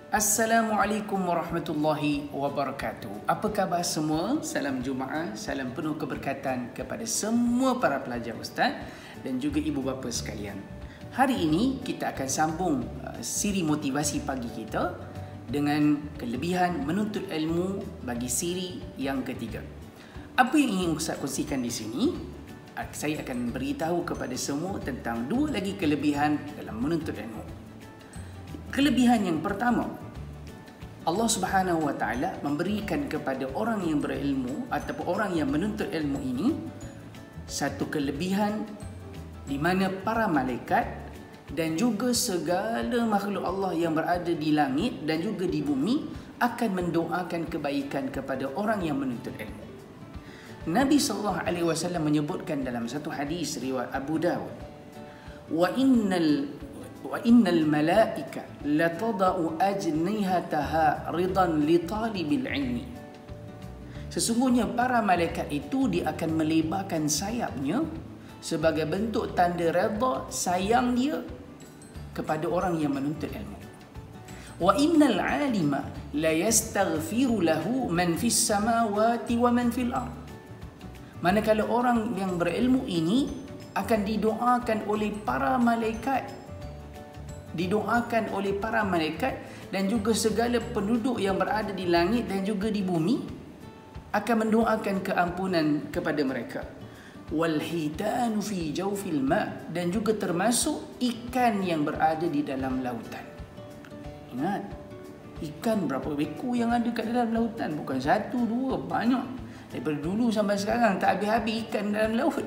Assalamualaikum warahmatullahi wabarakatuh. Apa khabar semua? Salam Jumaat, salam penuh keberkatan kepada semua para pelajar ustaz dan juga ibu bapa sekalian. Hari ini kita akan sambung siri motivasi pagi kita dengan kelebihan menuntut ilmu bagi siri yang ketiga. Apa yang ingin ustaz kongsikan di sini? Saya akan beritahu kepada semua tentang dua lagi kelebihan dalam menuntut ilmu. Kelebihan yang pertama, Allah Subhanahu wa taala memberikan kepada orang yang berilmu ataupun orang yang menuntut ilmu ini satu kelebihan di mana para malaikat dan juga segala makhluk Allah yang berada di langit dan juga di bumi akan mendoakan kebaikan kepada orang yang menuntut ilmu. Nabi sallallahu alaihi wasallam menyebutkan dalam satu hadis riwayat Abu Dawud, wa innal malaika la tada'u ajnihataha ridan li talibil ilmi. Sesungguhnya para malaikat itu dia akan melebarkan sayapnya sebagai bentuk tanda redha sayang dia kepada orang yang menuntut ilmu. Wa innal alima la yastaghfiru lahu man fis samawati wa man fil ard. Manakala orang yang berilmu ini akan didoakan oleh para malaikat, dan juga segala penduduk yang berada di langit dan juga di bumi akan mendoakan keampunan kepada mereka. Wal hitanu fi jawfil ma, dan juga termasuk ikan yang berada di dalam lautan. Ingat, ikan berapa ekor yang ada kat dalam lautan? Bukan satu, dua, banyak. Daripada dulu sampai sekarang tak habis-habis ikan dalam laut.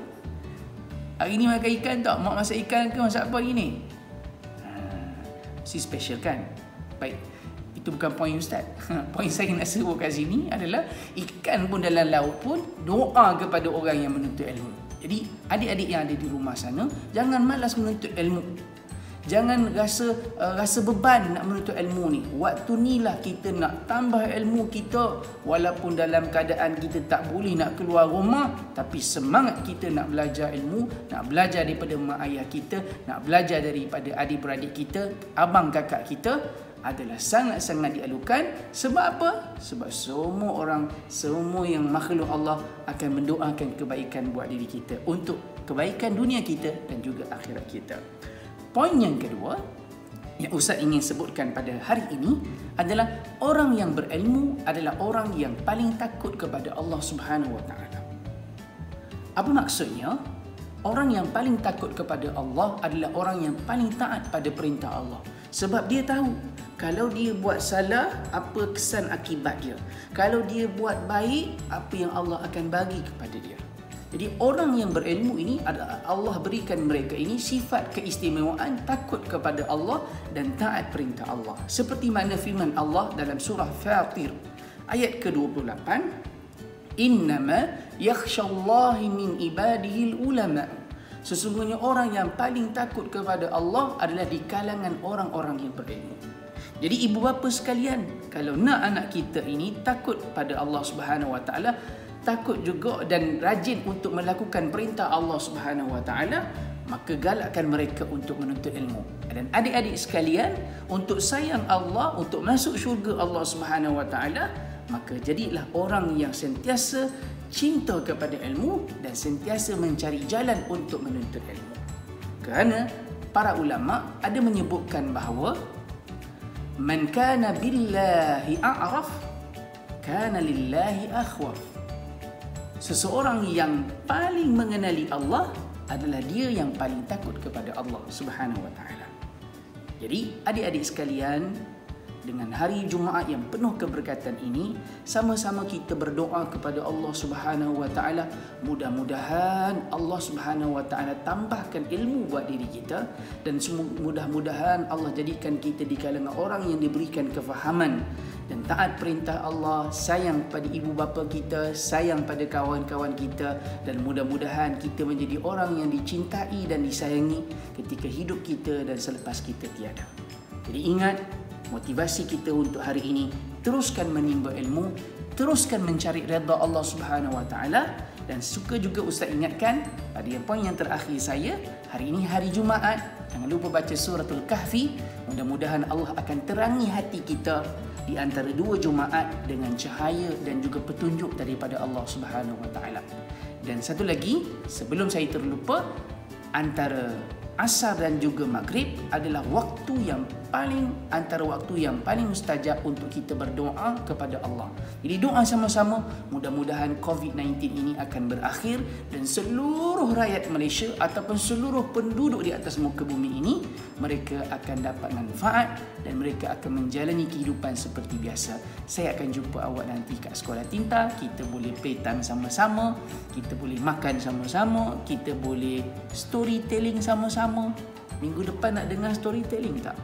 Hari ni makan ikan tak? Mak masak ikan ke masak apa hari ni? Si special kan? Baik, itu bukan poin ustaz. Poin saya nak seru kat sini adalah ikan pun dalam laut pun doa kepada orang yang menuntut ilmu. Jadi adik-adik yang ada di rumah sana, jangan malas menuntut ilmu. Jangan rasa beban nak menuntut ilmu ni. Waktu ni lah kita nak tambah ilmu kita, walaupun dalam keadaan kita tak boleh nak keluar rumah, tapi semangat kita nak belajar ilmu, nak belajar daripada mak ayah kita, nak belajar daripada adik-beradik kita, abang kakak kita adalah sangat-sangat dialukan. Sebab apa? Sebab semua yang makhluk Allah akan mendoakan kebaikan buat diri kita, untuk kebaikan dunia kita dan juga akhirat kita. Poin yang kedua yang Ustaz ingin sebutkan pada hari ini adalah orang yang berilmu adalah orang yang paling takut kepada Allah Subhanahu wa taala. Apa maksudnya? Orang yang paling takut kepada Allah adalah orang yang paling taat pada perintah Allah. Sebab dia tahu kalau dia buat salah, apa kesan akibat dia. Kalau dia buat baik, apa yang Allah akan bagi kepada dia. Jadi orang yang berilmu ini adalah Allah berikan mereka ini sifat keistimewaan takut kepada Allah dan taat perintah Allah. Seperti mana firman Allah dalam surah Fatir ayat ke-28, innama yakhshallahi min ibadihil ulama. Sesungguhnya orang yang paling takut kepada Allah adalah di kalangan orang-orang yang berilmu. Jadi ibu bapa sekalian, kalau nak anak kita ini takut pada Allah Subhanahu wa taala, takut juga dan rajin untuk melakukan perintah Allah Subhanahu wa taala, maka galakkan mereka untuk menuntut ilmu. Dan adik-adik sekalian, untuk sayang Allah, untuk masuk syurga Allah Subhanahu wa taala, maka jadilah orang yang sentiasa cinta kepada ilmu dan sentiasa mencari jalan untuk menuntut ilmu. Kerana para ulama ada menyebutkan bahawa man kana billahi a'raf kana lillahi akhwaf. Seseorang yang paling mengenali Allah adalah dia yang paling takut kepada Allah Subhanahu wa taala. Jadi adik-adik sekalian, dengan hari Jumaat yang penuh keberkatan ini, sama-sama kita berdoa kepada Allah Subhanahu wa taala, mudah-mudahan Allah Subhanahu wa taala tambahkan ilmu buat diri kita, dan mudah-mudahan Allah jadikan kita di kalangan orang yang diberikan kefahaman dan taat perintah Allah, sayang pada ibu bapa kita, sayang pada kawan-kawan kita, dan mudah-mudahan kita menjadi orang yang dicintai dan disayangi ketika hidup kita dan selepas kita tiada. Jadi ingat, motivasi kita untuk hari ini, teruskan menimba ilmu, teruskan mencari redha Allah Subhanahu wa taala. Dan suka juga Ustaz ingatkan pada poin yang terakhir saya, hari ini hari Jumaat, Jangan lupa baca suratul Kahfi. Mudah-mudahan Allah akan terangi hati kita di antara dua Jumaat dengan cahaya dan juga petunjuk daripada Allah Subhanahu Wa Taala. Dan satu lagi, sebelum saya terlupa, antara asar dan juga maghrib adalah waktu yang antara waktu yang paling mustajab untuk kita berdoa kepada Allah. Jadi doa sama-sama, mudah-mudahan COVID-19 ini akan berakhir dan seluruh rakyat Malaysia ataupun seluruh penduduk di atas muka bumi ini, mereka akan dapat manfaat dan mereka akan menjalani kehidupan seperti biasa. Saya akan jumpa awak nanti kat Sekolah Tinta. Kita boleh playtime sama-sama, kita boleh makan sama-sama, kita boleh storytelling sama-sama. Minggu depan nak dengar storytelling tak?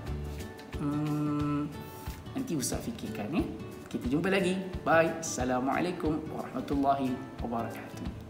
Nanti Ustaz fikirkan ya. Kita jumpa lagi. Bye. Assalamualaikum warahmatullahi wabarakatuh.